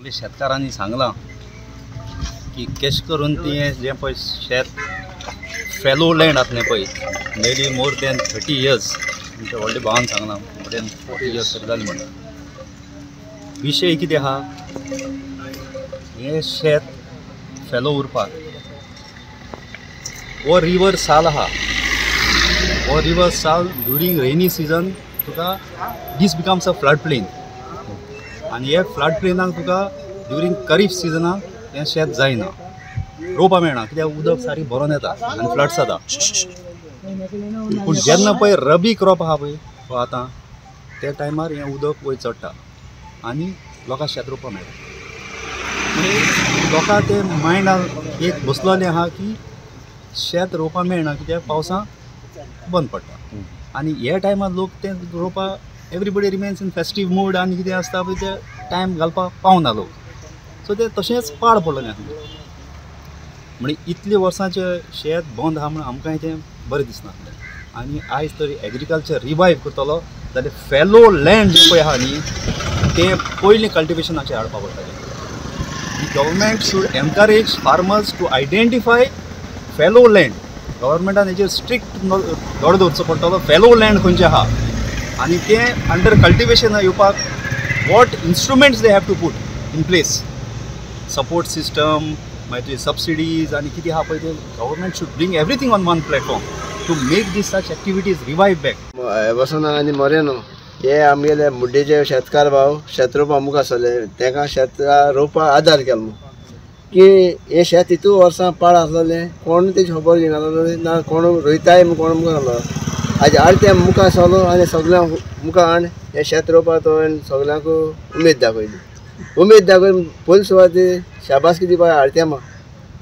शेतकारांनी सांगलां की कशें करून तें जें पळय शेत फेलो लँड आसलें पळय नियरली मोर दॅन 30 years आमच्या व्हडल्या भावान सांगलां मोर दॅन 40 years जालीं म्हणून विशय कितें आहा हें शेत फेलो उरपाक हो रिवर साल आहा हो रिवर साल ड्युरींग रेनी सिजन तुका दीस बिकम्स अ फ्लड प्लेन आनी हे फ्लड प्लेनाक तुका ड्युरींग खरीफ सिजनाक हें शेत जायना रोवपा मेळना कित्याक उदक सारी भरोन येता आनी फ्लड्स जाता पूण जेन्ना पळय रबी क्रॉप आहा पळय तो आतां त्या टायमार हें उदक वयर चडटा आनी लोकांक शेत रोवपा मेळटा म्हणजे लोकांक ते मायंडाक एक बसलोलें आहा की शेत रोवपा मेळना कित्याक पावसाक बंद पडटा आनी हे टायमार लोक ते रोवपा everybody remains in festive mood आनी कितें आसता पळय ते टायम घालपाक पावना लोक सो ते तशेंच पाड पडलेलें आसलें म्हणजे इतले वर्सांचे शेत बंद आहा म्हणून आमकांय तें बरें दिसनासलें आनी आयज तरी एग्रीकल्चर रिवायव करतलो जाल्यार फेलो लँड जे पळय आहा न्ही तें पयलीं कल्टिवेशनाचेर हाडपा पडटलें government should encourage farmers to identify fallow land गव्हर्मेंटान हेजेर स्ट्रिक्ट दोर दवरचो पडटलो फेलो लँड खंयचे आहा आनी तें अंडर कल्टिवेशन येवपाक what instruments they have to put in place support system मागीर तुजे सबसिडीज आनी कितें आहा पळय ते government should bring everything on one platform to make this such activities revive back. वसना आनी मरेनो हे आमगेले मुड्डेचे शेतकार भाव शेत रोवपा मुखार सरले तांकां शेत रोवपा आदार केलो की हे शेत इतू वर्सां पाड आसलेलें कोण तेजी खबर घेनासलो ना कोण रोयताय कोण मुखार आहलो हाजे आडते मुखार सरलो आनी सगळ्यांक मुखार हाड हे शेत रोवपा तो सगळ्यांक उमेद दाखयली पयली सुवातेर शाबासकी दिवपा आडत्यां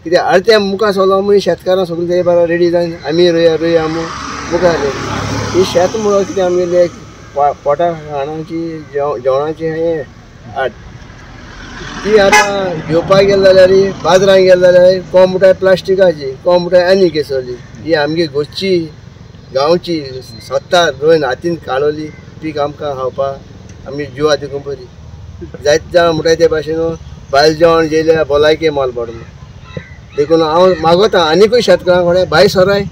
कित्याक आडत्यां मुखार सरलो म्हूण शेतकारां सगळीं ते बारा रेडी जावन आमी रोया मुखार ही शेत म्हणून कितें आमगेले पोटा खाणाची जेवणाची हें हाड ती आतां घेवपाक गेले जाल्यार बाजारांत गेले जाल्यार कोंबटाय प्लास्टिकाची कोंबटाय आनी केसरली ही आमगे घरची गांवची स्वता रोवन हातीन काडली पीक आमकां खावपाक आमी जिवा देखून बरी जायते जाण म्हणटाय ते भाशेन भायल जेवण जेयल्यार भलायके माल पडना देखून हांव मागोता आनीकूय शेतकारांक कोणें भायर सराय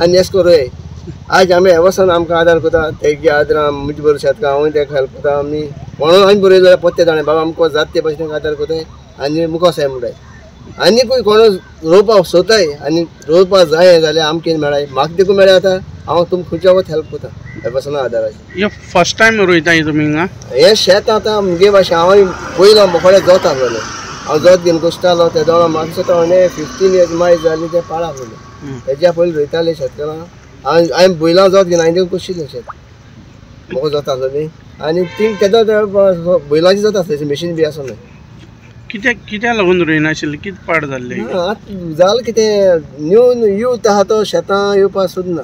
आनी एश करून रोय आज आमी हे वसन आमकां आदार करता तेगे आदार म्हजे बरोबर शेतकार हांवूय ताका हेल्प करता आमी म्हणून आमी बरयलें जाल्यार पत्ते जाणा बाबा आमकां जाता ते भाशेन आदार करताय आनी मुखार साय म्हणटाय आनीकूय कोण रोवपाक सोदताय आनी रोवपाक जाय जाल्यार आमकां मेळाय म्हाका देखून मेळ्ळें आतां हांव तुमकां खंयच्या वत हेल्प करता हे वसना आदाराचेर. हे फर्स्ट टायम रोयताय तुमी हिंगा हें शेत आतां म्हगे भाशेन हांव पयलो मोकळे जोत आसलेलो हांव जोत घेवन कोश्टालो ते दोळा म्हाका दिसता 15 years मायज जाली ते पाड आसलेले तेज्या पयलीं रोयताले शेतकारां हांवें बैलां जोत घेवन हांवें कोशिल्लें शेत म्हाका जोत आसलेली आनी ती तेदो बैलांची जोत आसली मशीन बी आसना कित्याक लागून रोयनाशिल्लें कितें पाड जाल्लें जालें कितें न्यू यूथ आहा तो शेतां येवपाक सोदना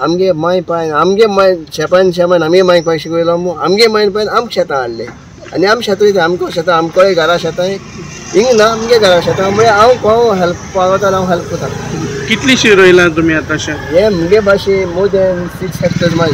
आमगे माय पायन आमगे माय शेपान आमगे माय पाय शिकयलो आमगे मायन पायन आमकां शेतां हाडलें आनी आमी शेत रोयता आमकां शेतां आमकांय घरा शेतां हिंग ना आमगे घरा शेतां म्हळ्यार हांव कोण हेल्प पावता हांव हेल्प करता. कितलीशीं रोयलां तुमी आतां शेत? हे म्हगे भाशेन मोर दॅन 6 hectares माय